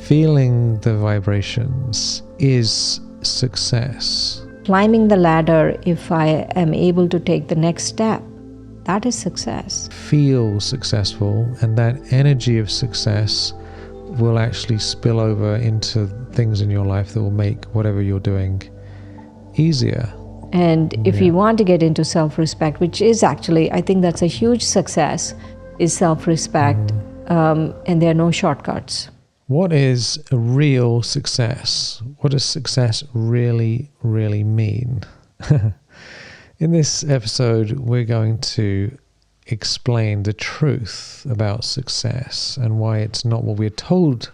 feeling the vibrations is success. Climbing the ladder, if I am able to take the next step, that is success. Feel successful, and that energy of success will actually spill over into things in your life that will make whatever you're doing easier. And if you want to get into self-respect, which is actually, I think that's a huge success, is self-respect, and there are no shortcuts. What is a real success? What does success really, really mean? In this episode, we're going to explain the truth about success and why it's not what we're told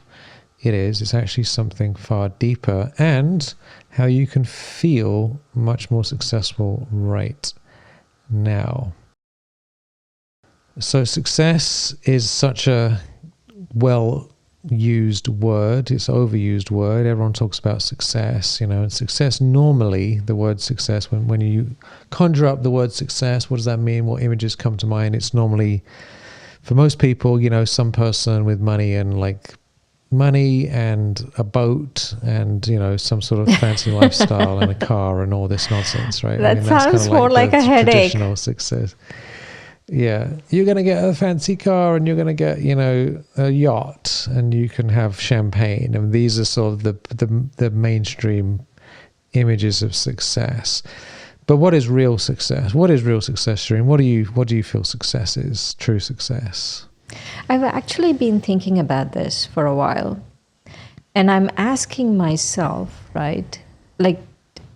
it is. It's actually something far deeper, and how you can feel much more successful right now. So success is such a well-used word. It's an overused word. Everyone talks about success, and success normally, the word success, when you conjure up the word success, what does that mean? What images come to mind? It's normally, for most people, some person with money and a boat and some sort of fancy lifestyle and a car and all this nonsense, right? That sounds more like a headache. Traditional success. Yeah, you're going to get a fancy car and you're going to get, a yacht and you can have champagne. And these are sort of the mainstream images of success. But what is real success? What is real success, Shireen? What do you feel success is? True success. I've actually been thinking about this for a while. And I'm asking myself, right?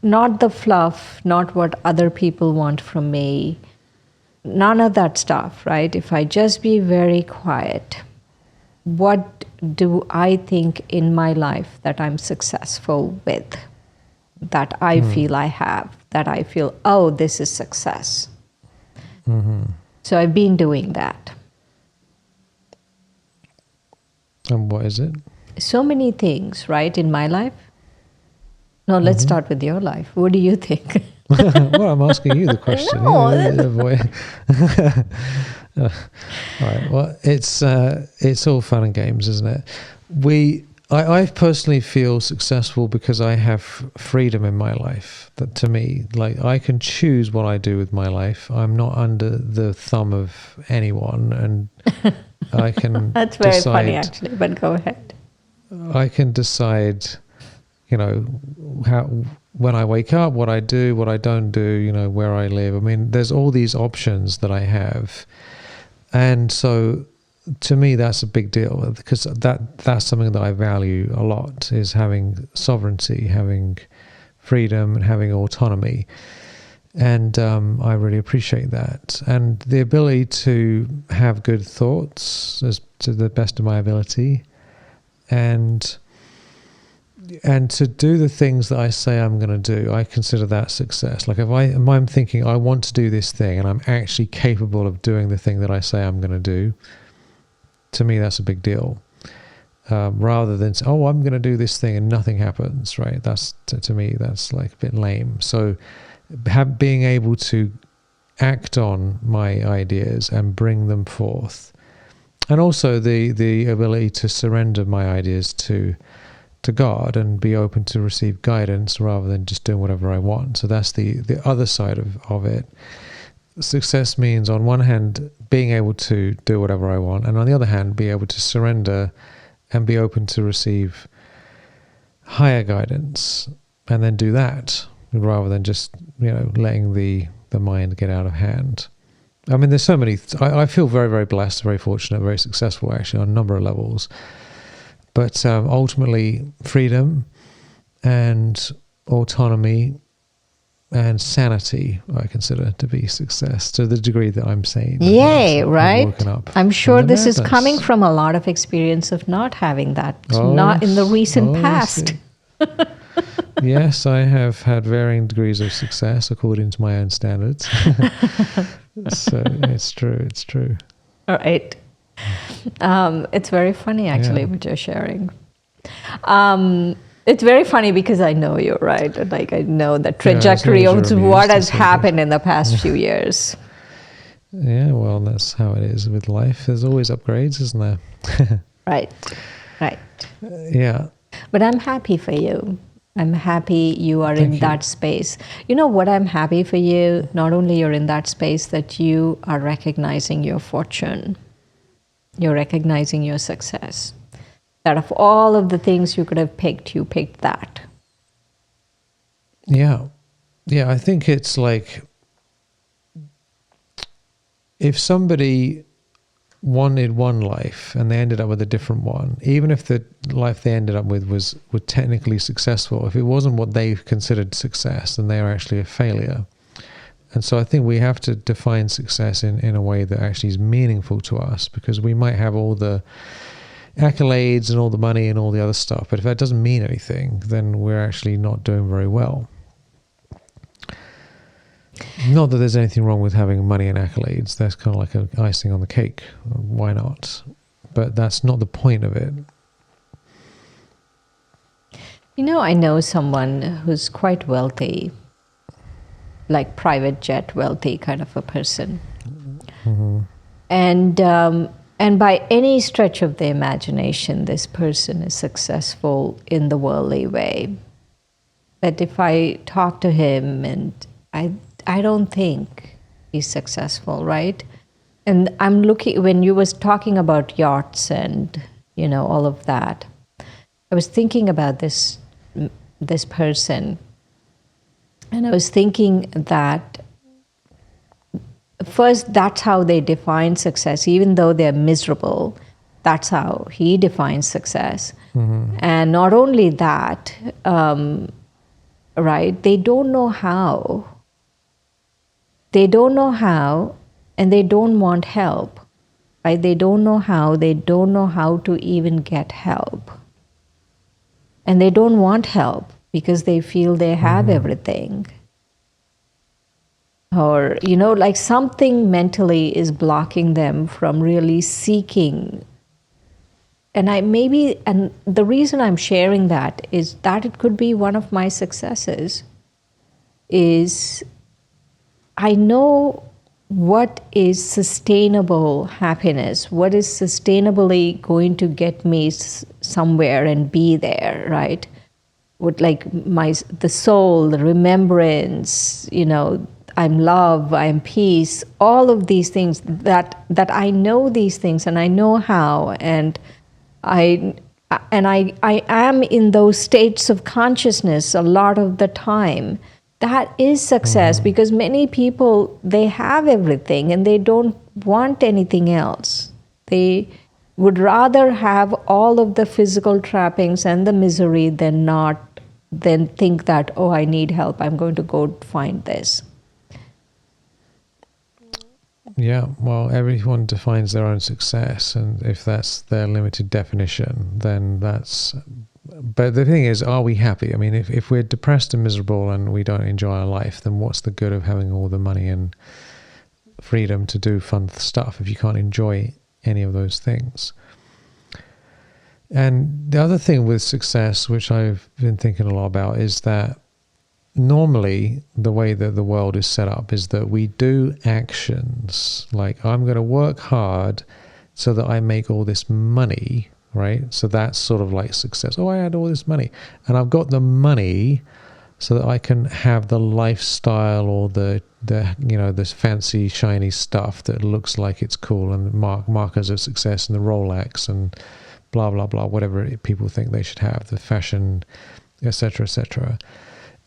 Not the fluff, not what other people want from me. None of that stuff, right? If I just be very quiet, what do I think in my life that I'm successful with, that I feel I have, that I feel, oh, this is success. Mm-hmm. So I've been doing that. And what is it? So many things, right, in my life. No, let's start with your life. What do you think? Well, I'm asking you the question. No, all right. Well, it's all fun and games, isn't it? I personally feel successful because I have freedom in my life. That to me, I can choose what I do with my life. I'm not under the thumb of anyone, and I can. That's very funny, actually. But go ahead. I can decide, how. When I wake up, what I do, what I don't do, where I live. I mean, there's all these options that I have. And so to me, that's a big deal because that's something that I value a lot, is having sovereignty, having freedom and having autonomy. And I really appreciate that. And the ability to have good thoughts as to the best of my ability, and to do the things that I say I'm going to do, I consider that success. If I'm thinking I want to do this thing and I'm actually capable of doing the thing that I say I'm going to do, to me that's a big deal. Rather than say, I'm going to do this thing and nothing happens, right? That's to me that's a bit lame. So being able to act on my ideas and bring them forth, and also the ability to surrender my ideas to God and be open to receive guidance rather than just doing whatever I want. So that's the other side of it. Success means, on one hand, being able to do whatever I want, and on the other hand, be able to surrender and be open to receive higher guidance, and then do that rather than just letting the mind get out of hand. I mean, there's so many. I feel very, very blessed, very fortunate, very successful actually on a number of levels. But ultimately, freedom and autonomy and sanity I consider to be success, to the degree that I'm sane. Yay, right? I'm sure this is madness. Coming from a lot of experience of not having that, not in the recent past. Yes, I have had varying degrees of success according to my own standards. So it's true. All right. It's very funny, actually, what you're sharing. It's very funny because I know you, right? I know the trajectory of what has happened in the past few years. Yeah, well, that's how it is with life. There's always upgrades, isn't there? Right. Yeah. But I'm happy for you. I'm happy you are Thank in you. that space. You know what? I'm happy for you. Not only you're in that space, that you are recognizing your fortune. You're recognizing your success. That of all of the things you could have picked, you picked that. Yeah. Yeah. I think it's like if somebody wanted one life and they ended up with a different one, even if the life they ended up with was technically successful, if it wasn't what they considered success, then they are actually a failure. And so I think we have to define success in a way that actually is meaningful to us, because we might have all the accolades and all the money and all the other stuff, but if that doesn't mean anything, then we're actually not doing very well. Not that there's anything wrong with having money and accolades. That's kind of like an icing on the cake. Why not? But that's not the point of it. You know, I know someone who's quite wealthy, like private jet wealthy kind of a person. Mm-hmm. And by any stretch of the imagination, this person is successful in the worldly way. But if I talk to him, and I don't think he's successful, right? And I'm looking, when you was talking about yachts and, you know, all of that, I was thinking about this person, and I was thinking that first, that's how they define success. Even though they're miserable, that's how he defines success. Mm-hmm. And not only that, right? They don't know how. They don't know how, and they don't want help. Right? They don't know how. They don't know how to even get help. And they don't want help because they feel they have everything. Or, you know, like something mentally is blocking them from really seeking. And the reason I'm sharing that is that it could be one of my successes is I know what is sustainable happiness, what is sustainably going to get me somewhere and be there, right? With like the soul, the remembrance, you know, I'm love, I'm peace, all of these things that I know these things and I know how, and I am in those states of consciousness a lot of the time. That is success, because many people, they have everything and they don't want anything else. They would rather have all of the physical trappings and the misery than think that, oh, I need help, I'm going to go find this. Yeah, well, everyone defines their own success, and if that's their limited definition, then that's... But the thing is, are we happy? I mean, if we're depressed and miserable and we don't enjoy our life, then what's the good of having all the money and freedom to do fun stuff if you can't enjoy any of those things? And the other thing with success, which I've been thinking a lot about, is that normally the way that the world is set up is that we do actions like, I'm going to work hard so that I make all this money, right? So that's sort of like success. Oh, I had all this money and I've got the money so that I can have the lifestyle or the you know, this fancy shiny stuff that looks like it's cool and markers of success and the Rolex and blah blah blah, whatever people think they should have, the fashion, etc., etc.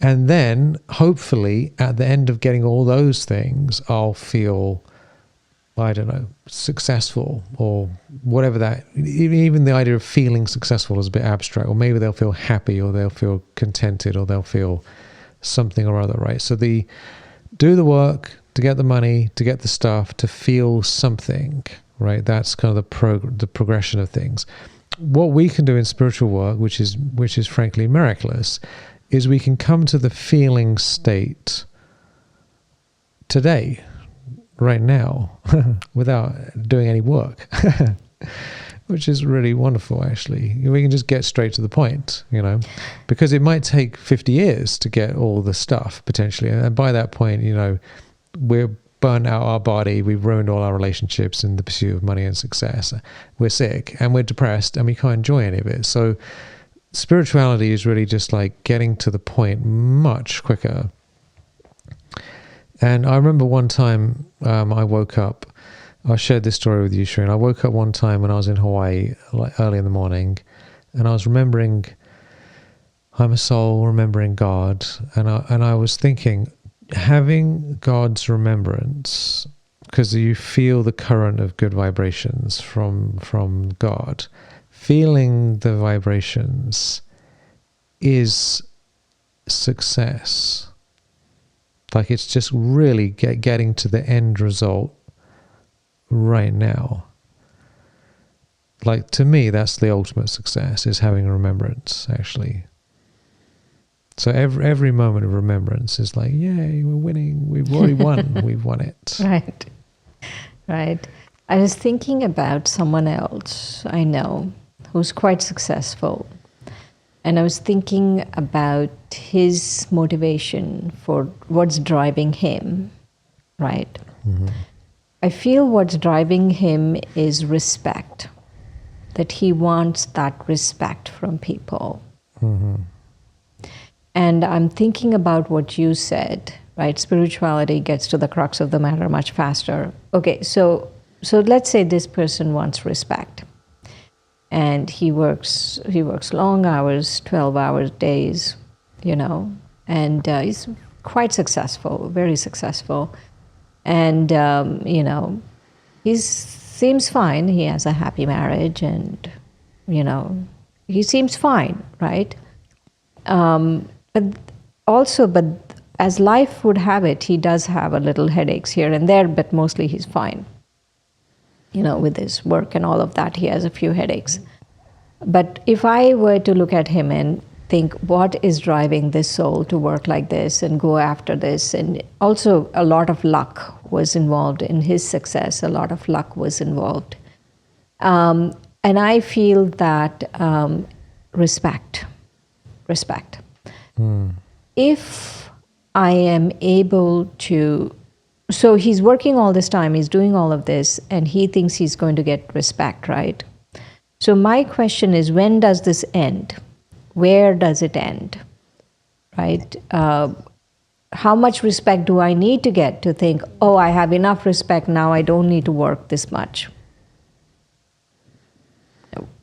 And then hopefully at the end of getting all those things, I'll feel, I don't know, successful, or whatever that, even the idea of feeling successful is a bit abstract, or maybe they'll feel happy, or they'll feel contented, or they'll feel something or other, right? So do the work to get the money, to get the stuff, to feel something, right? That's kind of the progression of things. What we can do in spiritual work, which is frankly miraculous, is we can come to the feeling state today, right now, without doing any work, which is really wonderful, actually. We can just get straight to the point, you know, because it might take 50 years to get all the stuff, potentially. And by that point, you know, we're burnt out our body, we've ruined all our relationships in the pursuit of money and success. We're sick and we're depressed and we can't enjoy any of it. So spirituality is really just like getting to the point much quicker. And I remember one time I woke up, I shared this story with you, Shireen. I woke up one time when I was in Hawaii, like early in the morning, and I was remembering, I'm a soul, remembering God. And I was thinking, having God's remembrance, because you feel the current of good vibrations from God, feeling the vibrations is success. Like it's just really getting to the end result right now. Like to me, that's the ultimate success, is having a remembrance, actually. So every moment of remembrance is like, yay, we're winning. We've already won. We've won it. Right. I was thinking about someone else I know who's quite successful. And I was thinking about his motivation for what's driving him, right? Mm-hmm. I feel what's driving him is respect, that he wants that respect from people. Mm-hmm. And I'm thinking about what you said, right? Spirituality gets to the crux of the matter much faster. Okay, so let's say this person wants respect. And he works long hours, 12-hour days, and he's quite successful, very successful. And, he seems fine. He has a happy marriage and, he seems fine, right? But as life would have it, he does have a little headaches here and there, but mostly he's fine. With his work and all of that, he has a few headaches. But if I were to look at him and think, what is driving this soul to work like this and go after this? And also a lot of luck was involved in his success. A lot of luck was involved. And I feel that respect. If I am able to, so he's working all this time, he's doing all of this, and he thinks he's going to get respect, right? So my question is, when does this end? Where does it end, right? How much respect do I need to get to think, oh, I have enough respect now, I don't need to work this much?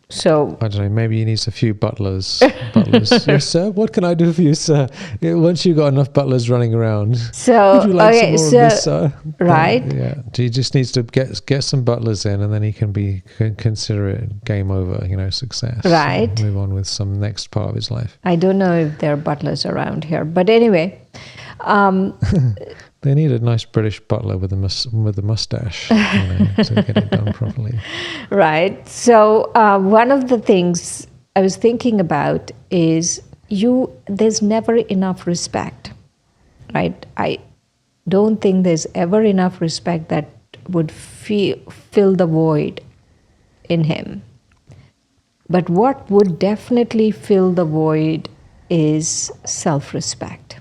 So I don't know, maybe he needs a few butlers. Yes, sir. What can I do for you, sir? Once you've got enough butlers running around, so would you like some more of this, sir? Right. Yeah. He just needs to get some butlers in, and then he can consider it game over, success. Right. And move on with some next part of his life. I don't know if there are butlers around here, but anyway. They need a nice British butler with a mustache to get it done properly. Right. So one of the things I was thinking about is there's never enough respect, right? I don't think there's ever enough respect that would fill the void in him. But what would definitely fill the void is self-respect.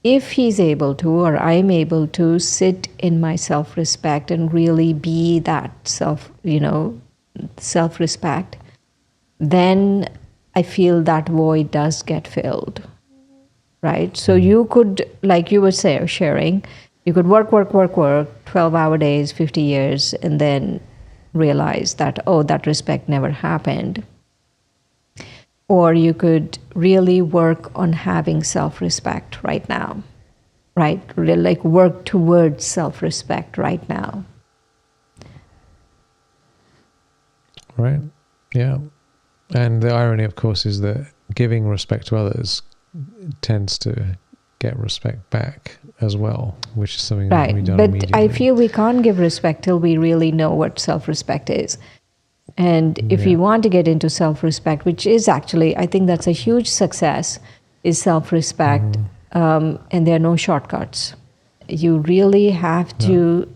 If he's able to, or I'm able to sit in my self-respect and really be that self-respect, then I feel that void does get filled, right? So you could, like you were sharing, you could work, 12-hour days, 50 years, and then realize that, oh, that respect never happened. Or you could really work on having self-respect right now, right? Really, like work towards self-respect right now. Right. Yeah. And the irony, of course, is that giving respect to others tends to get respect back as well, which is something that we don't immediately. But I feel we can't give respect till we really know what self-respect is. And if we want to get into self-respect, which is actually, I think that's a huge success, is self-respect, and there are no shortcuts. You really have to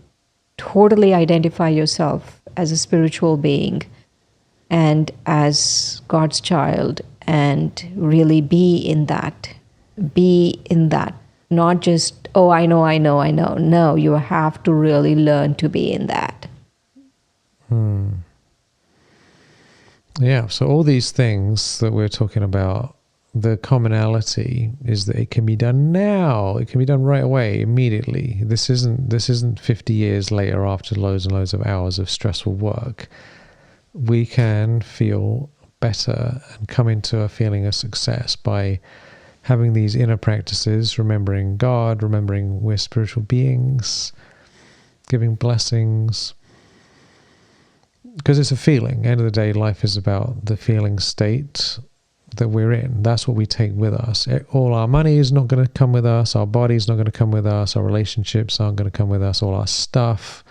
totally identify yourself as a spiritual being and as God's child, and really be in that Not just, oh, I know, I know, I know. No, you have to really learn to be in that. Yeah, so all these things that we're talking about, the commonality is that it can be done now. It can be done right away, immediately. This isn't 50 years later after loads and loads of hours of stressful work. We can feel better and come into a feeling of success by having these inner practices, remembering God, remembering we're spiritual beings, giving blessings. Because it's a feeling. At the end of the day, life is about the feeling state that we're in. That's what we take with us. All our money is not going to come with us. Our body's not going to come with us. Our relationships aren't going to come with us. All our stuff.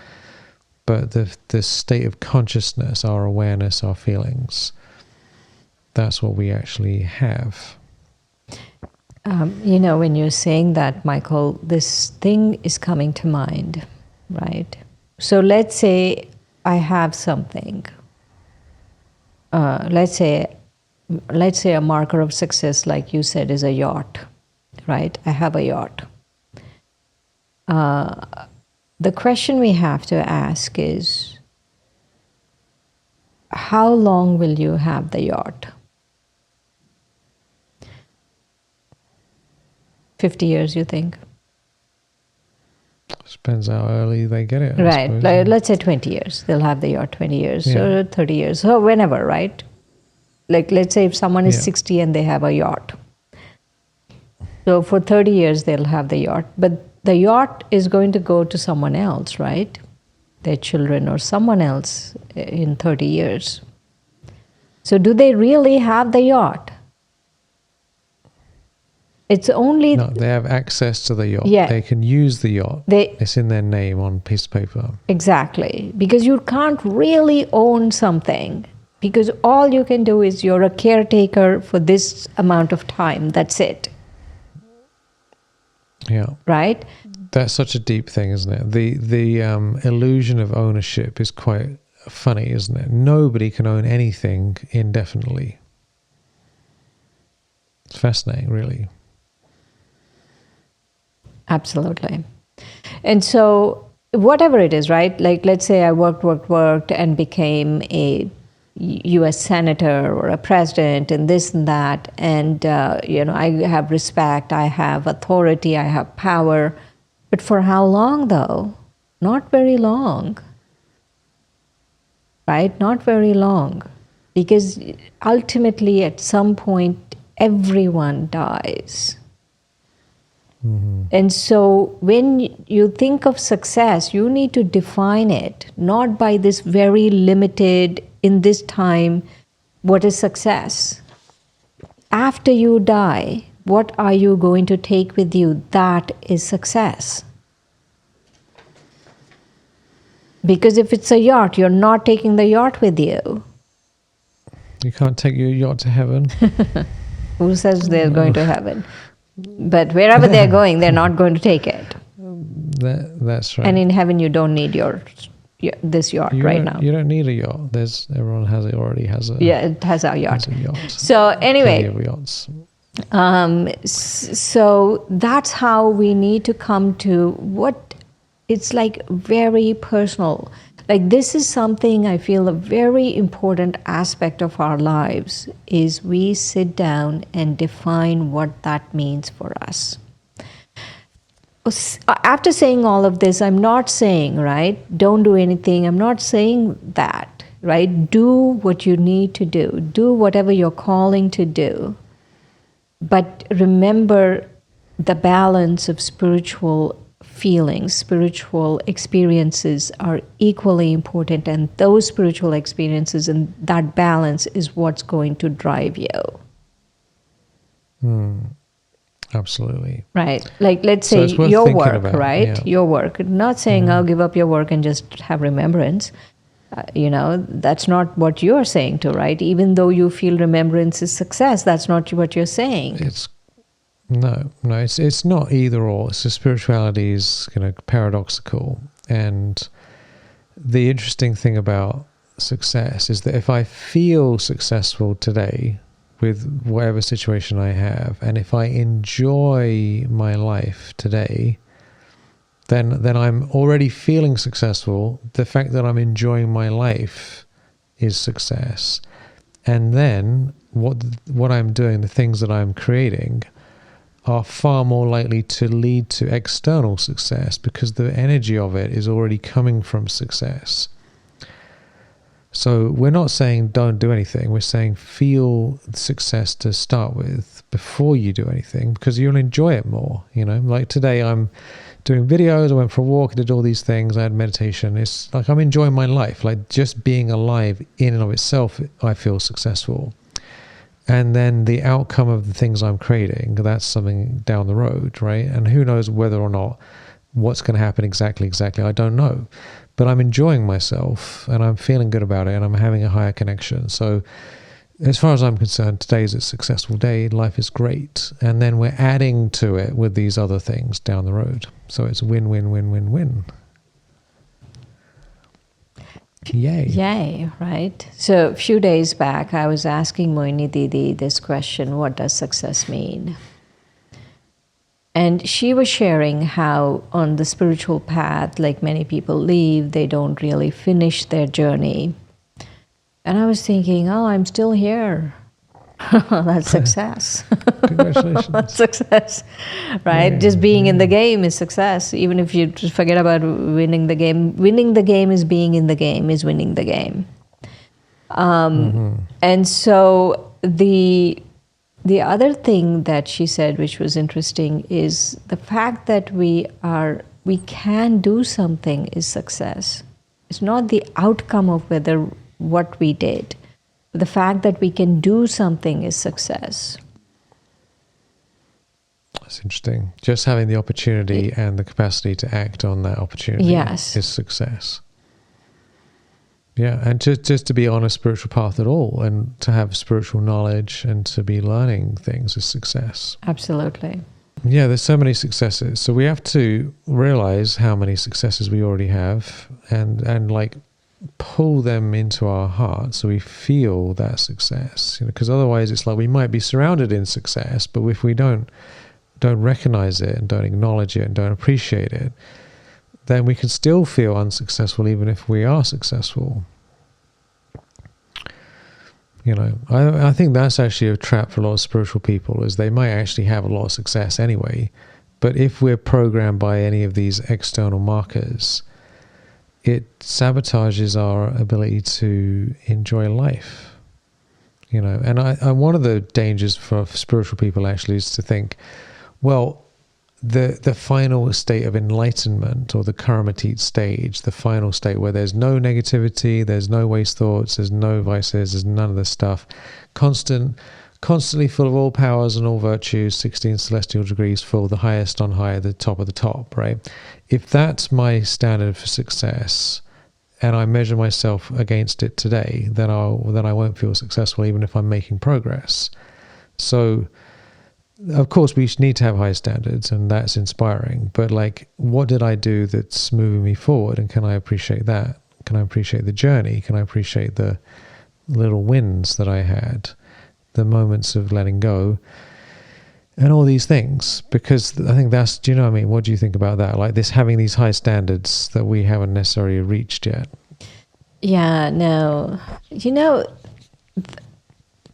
But the state of consciousness, our awareness, our feelings, that's what we actually have. When you're saying that, Michael, this thing is coming to mind, right? So let's say I have something. Let's say a marker of success, like you said, is a yacht, right? I have a yacht. The question we have to ask is, how long will you have the yacht? 50 years, you think? Depends how early they get it, Right. I suppose. Let's say 20 years. They'll have the yacht 20 years Yeah. or 30 years, or whenever, right? Like, let's say if someone is Yeah. 60 and they have a yacht. So for 30 years, they'll have the yacht. But the yacht is going to go to someone else, right? Their children or someone else in 30 years. So do they really have the yacht? It's only... No, they have access to the yacht. Yeah. They can use the yacht. It's in their name on a piece of paper. Exactly. Because you can't really own something. Because all you can do is you're a caretaker for this amount of time. That's it. Yeah. Right? That's such a deep thing, isn't it? The illusion of ownership is quite funny, isn't it? Nobody can own anything indefinitely. It's fascinating, really. Absolutely. And so whatever it is, right? Like, let's say I worked and became a U.S. senator or a president and this and that. And, I have respect, I have authority, I have power. But for how long, though? Not very long. Right? Not very long. Because ultimately, at some point, everyone dies. Mm-hmm. And so when you think of success, you need to define it, not by this very limited, in this time, what is success? After you die, what are you going to take with you? That is success. Because if it's a yacht, you're not taking the yacht with you. You can't take your yacht to heaven. Who says they're going to heaven? But wherever they're going, they're not going to take it. That's right. And in heaven, you don't need this yacht right now. You don't need a yacht. Everyone already has a. Yeah, it has a yacht. Has a yacht. So anyway, plenty of yachts. So that's how we need to come to what it's like very personal. Like, this is something I feel a very important aspect of our lives is we sit down and define what that means for us. After saying all of this, I'm not saying, right, don't do anything. I'm not saying that, right? Do what you need to do. Do whatever you're calling to do. But remember the balance of spiritual feelings, spiritual experiences are equally important, and those spiritual experiences and that balance is what's going to drive you. Absolutely. Right. Like, let's say your work, right? Yeah. Your work. Not saying, I'll give up your work and just have remembrance. That's not what you're saying to, right? Even though you feel remembrance is success, that's not what you're saying. No, it's not either or. So spirituality is paradoxical, and the interesting thing about success is that if I feel successful today, with whatever situation I have, and if I enjoy my life today, then I'm already feeling successful. The fact that I'm enjoying my life is success. And then what I'm doing, the things that I'm creating, are far more likely to lead to external success because the energy of it is already coming from success. So we're not saying don't do anything. We're saying feel success to start with before you do anything, because you'll enjoy it more. Like today I'm doing videos, I went for a walk, I did all these things, I had meditation. It's like I'm enjoying my life. Like just being alive in and of itself, I feel successful. And then the outcome of the things I'm creating, that's something down the road, right? And who knows whether or not what's going to happen exactly, I don't know. But I'm enjoying myself and I'm feeling good about it and I'm having a higher connection. So as far as I'm concerned, today is a successful day. Life is great. And then we're adding to it with these other things down the road. So it's win, win, win, win, win. Yay. Yay, right? So a few days back, I was asking Moini Didi this question, what does success mean? And she was sharing how on the spiritual path, like many people leave, they don't really finish their journey. And I was thinking, oh, I'm still here. That's success. Congratulations. That's success, right? Yeah, just being in the game is success. Even if you just forget about winning the game. Winning the game is being in the game, is winning the game. And so the other thing that she said, which was interesting, is the fact that we can do something is success. It's not the outcome of what we did. The fact that we can do something is success. That's interesting. Just having the opportunity and the capacity to act on that opportunity is success. Yeah, and just to be on a spiritual path at all and to have spiritual knowledge and to be learning things is success. Absolutely. Yeah, there's so many successes. So we have to realize how many successes we already have and like pull them into our heart so we feel that success. Because otherwise it's like we might be surrounded in success, but if we don't recognize it and don't acknowledge it and don't appreciate it, then we can still feel unsuccessful even if we are successful. I think that's actually a trap for a lot of spiritual people, is they might actually have a lot of success anyway, but if we're programmed by any of these external markers, it sabotages our ability to enjoy life. And one of the dangers for spiritual people actually is to think, well, the final state of enlightenment, or the Karmatit stage, the final state where there's no negativity, there's no waste thoughts, there's no vices, there's none of this stuff, constantly full of all powers and all virtues, 16 celestial degrees full, the highest on high, the top of the top, right? If that's my standard for success and I measure myself against it today, then I won't feel successful even if I'm making progress. So of course we need to have high standards, and that's inspiring, but like, what did I do that's moving me forward, and can I appreciate that? Can I appreciate the journey? Can I appreciate the little wins that I had, the moments of letting go, and all these things? Because I think that's, do you know what I mean? What do you think about that? Like this, having these high standards that we haven't necessarily reached yet. Yeah, no.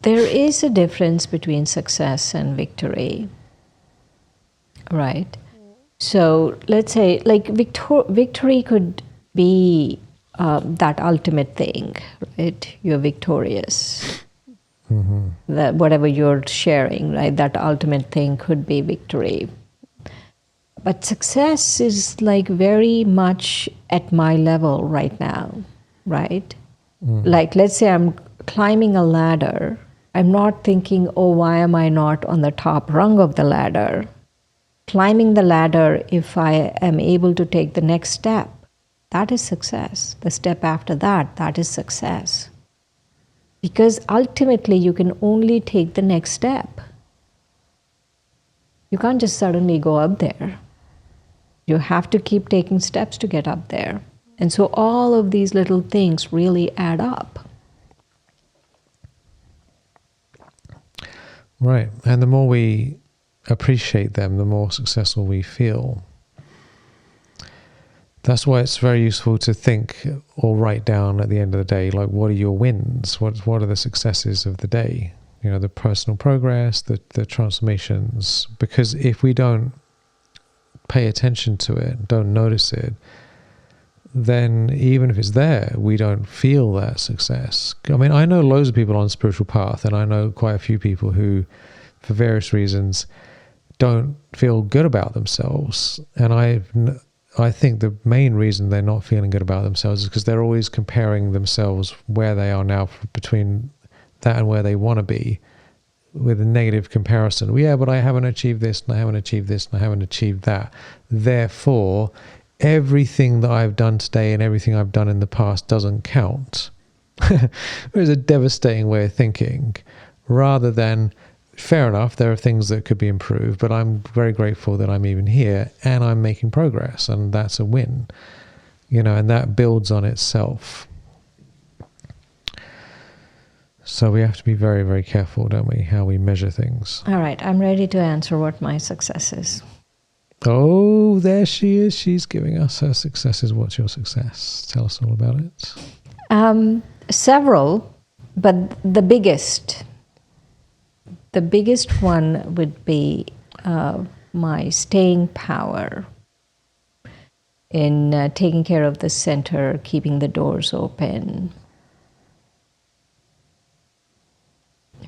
There is a difference between success and victory, right? So let's say, like, victory could be that ultimate thing, right? You're victorious. Mm-hmm. That whatever you're sharing, right? That ultimate thing could be victory. But success is like very much at my level right now, right? Like, let's say I'm climbing a ladder. I'm not thinking, oh, why am I not on the top rung of the ladder? Climbing the ladder, if I am able to take the next step, that is success. The step after that, that is success. Because ultimately, you can only take the next step. You can't just suddenly go up there. You have to keep taking steps to get up there. And so all of these little things really add up. Right. And the more we appreciate them, the more successful we feel. That's why it's very useful to think or write down at the end of the day, like, what are your wins? What are the successes of the day? You know, the personal progress, the transformations. Because if we don't pay attention to it, don't notice it, then even if it's there, we don't feel that success. I mean, I know loads of people on spiritual path, and I know quite a few people who, for various reasons, don't feel good about themselves. And I think the main reason they're not feeling good about themselves is because they're always comparing themselves where they are now between that and where they want to be, with a negative comparison. Well, yeah, but I haven't achieved this, and I haven't achieved this, and I haven't achieved that. Therefore, everything that I've done today and everything I've done in the past doesn't count. It's a devastating way of thinking, rather than, fair enough, there are things that could be improved, but I'm very grateful that I'm even here and I'm making progress, and that's a win, you know, and that builds on itself. So we have to be very, very careful, don't we, how we measure things. All right, I'm ready to answer what my success is. Oh, there she is. She's giving us her successes. What's your success? Tell us all about it. Several, but the biggest one would be my staying power in taking care of the center, keeping the doors open,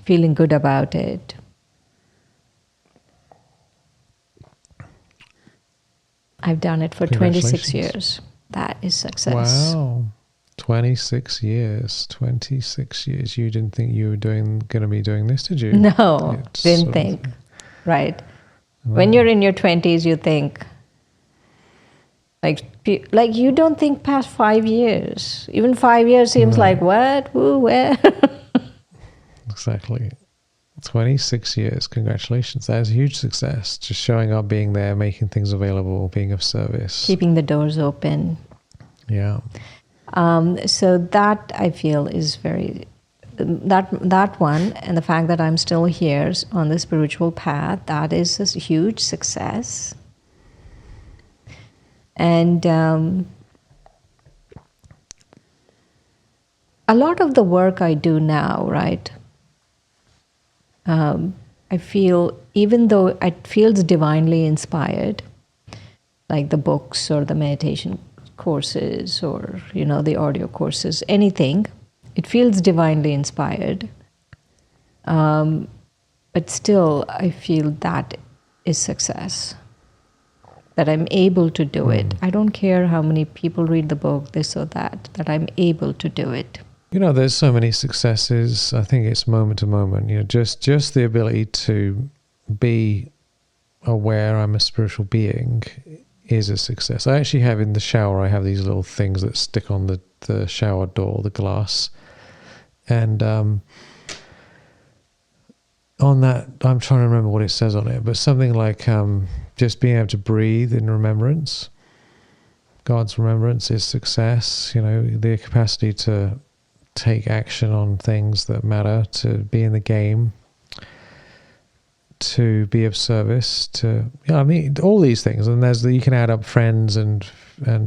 feeling good about it. I've done it for 26 years. That is success. Wow. 26 years. 26 years. You didn't think you were going to be doing this, did you? No, didn't think. Right. Wow. When you're in your 20s, you think, like you don't think past 5 years. Even 5 years seems like, what? Who? Where? Exactly. 26 years. Congratulations. That is a huge success. Just showing up, being there, making things available, being of service. Keeping the doors open. Yeah. So that, I feel, is very... That one, and the fact that I'm still here on the spiritual path, that is a huge success. And a lot of the work I do now, right, I feel, even though it feels divinely inspired, like the books or the meditation courses or, the audio courses, anything, it feels divinely inspired. But still, I feel that is success, that I'm able to do it. I don't care how many people read the book, this or that I'm able to do it. There's so many successes. I think it's moment to moment. Just the ability to be aware I'm a spiritual being is a success. I actually have in the shower, I have these little things that stick on the shower door, the glass. And on that, I'm trying to remember what it says on it, but something like just being able to breathe in remembrance. God's remembrance is success. The capacity to take action on things that matter, to be in the game, to be of service, to all these things. And you can add up friends and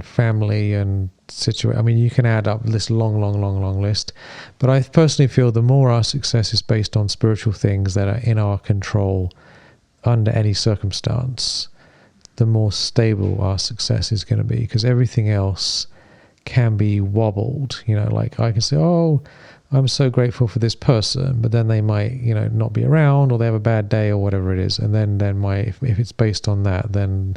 family and situation. You can add up this long list. But I personally feel the more our success is based on spiritual things that are in our control under any circumstance, the more stable our success is going to be, because everything else can be wobbled. Like I can say, oh, I'm so grateful for this person, but then they might, not be around, or they have a bad day, or whatever it is. And then if it's based on that, then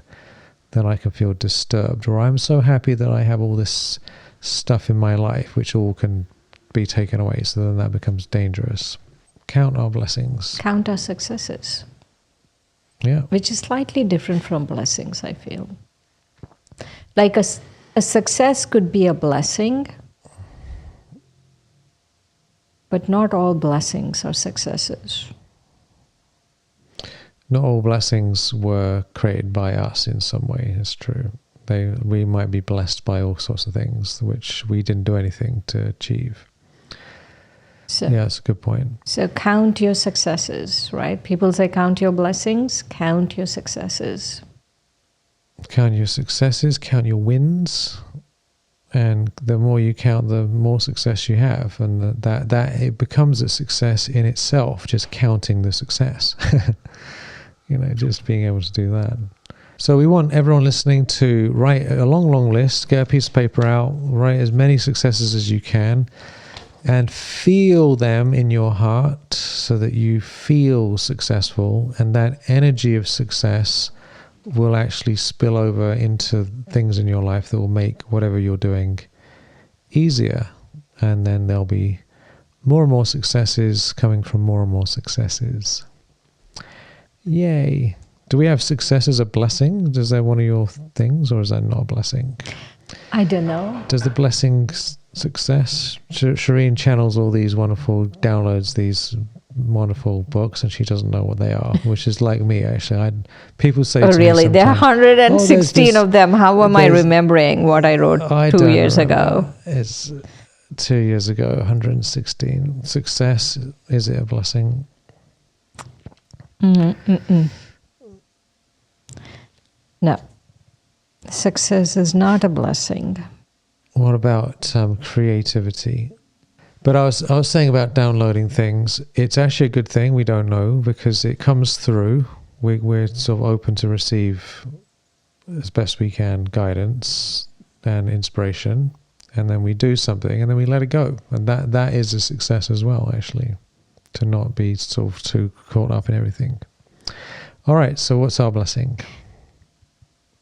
I can feel disturbed. Or I'm so happy that I have all this stuff in my life, which all can be taken away. So then that becomes dangerous. Count our blessings. Count our successes. Yeah. Which is slightly different from blessings, I feel. Like a success could be a blessing, but not all blessings are successes. Not all blessings were created by us in some way, it's true. We might be blessed by all sorts of things which we didn't do anything to achieve. So, Yeah, that's a good point. so count your successes, right? People say count your blessings, count your successes. Count your successes, count your wins, and the more you count, the more success you have, and that it becomes a success in itself. Just counting the success, just being able to do that. So we want everyone listening to write a long list, get a piece of paper out, write as many successes as you can, and feel them in your heart so that you feel successful, and that energy of success will actually spill over into things in your life that will make whatever you're doing easier. And then there'll be more and more successes coming from more and more successes. Yay. Do we have success as a blessing? Is that one of your things, or is that not a blessing? I don't know. Does the blessing success? Shireen channels all these wonderful, downloads these wonderful books, and she doesn't know what they are, which is like me, actually. People say Oh, to really? me There are sometimes, 116 of them. How am I remembering what I wrote 2 years ago? It's 2 years ago, 116. Success, is it a blessing? No. Success is not a blessing. What about creativity? But I was saying about downloading things. It's actually a good thing. We don't know, because it comes through. We're sort of open to receive, as best we can, guidance and inspiration, and then we do something, and then we let it go. And that is a success as well, actually, to not be sort of too caught up in everything. All right, so what's our blessing?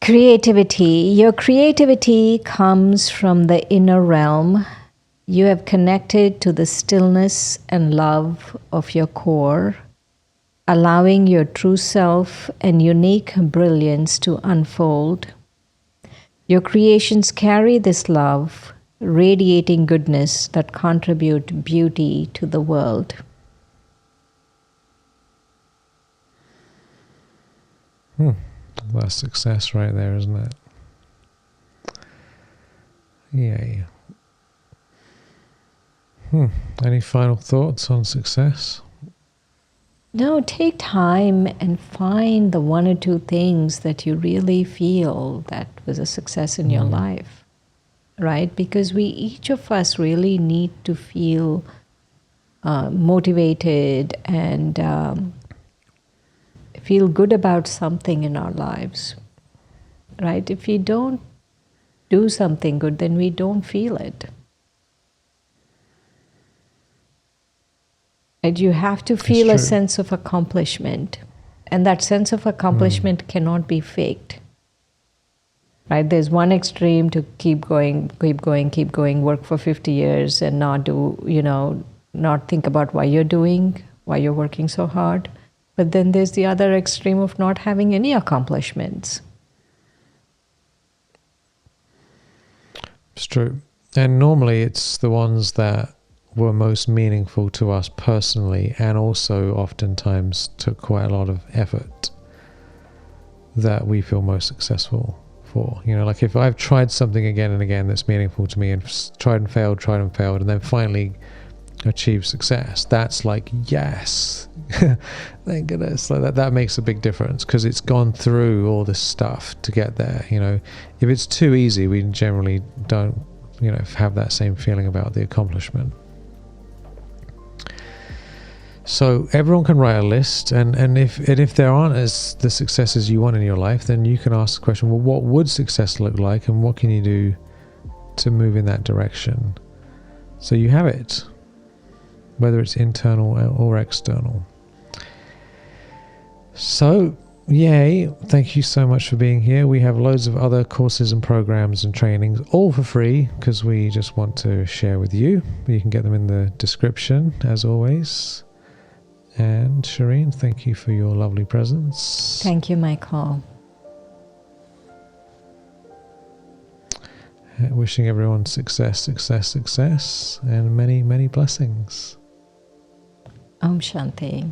Creativity. Your creativity comes from the inner realm. You have connected to the stillness and love of your core, allowing your true self and unique brilliance to unfold. Your creations carry this love, radiating goodness that contribute beauty to the world. That's success right there, isn't it? Yay. Any final thoughts on success? No, take time and find the one or two things that you really feel that was a success in your life, right? Because each of us really need to feel motivated and feel good about something in our lives, right? If we don't do something good, then we don't feel it. And you have to feel a sense of accomplishment. And that sense of accomplishment cannot be faked. Right? There's one extreme to keep going, work for 50 years and not do, not think about why you're working so hard. But then there's the other extreme of not having any accomplishments. It's true. And normally it's the ones that were most meaningful to us personally, and also oftentimes took quite a lot of effort, that we feel most successful for. Like if I've tried something again and again that's meaningful to me, and tried and failed, and then finally achieved success, that's like, yes, thank goodness. Like that makes a big difference, because it's gone through all this stuff to get there. If it's too easy, we generally don't have that same feeling about the accomplishment. So everyone can write a list, and if there aren't the successes you want in your life, then you can ask the question, well, what would success look like, and what can you do to move in that direction? So you have it, whether it's internal or external. So, yay, thank you so much for being here. We have loads of other courses and programs and trainings, all for free, because we just want to share with you. You can get them in the description, as always. And Shireen, thank you for your lovely presence. Thank you, Michael. Wishing everyone success, and many, many blessings. Om Shanti.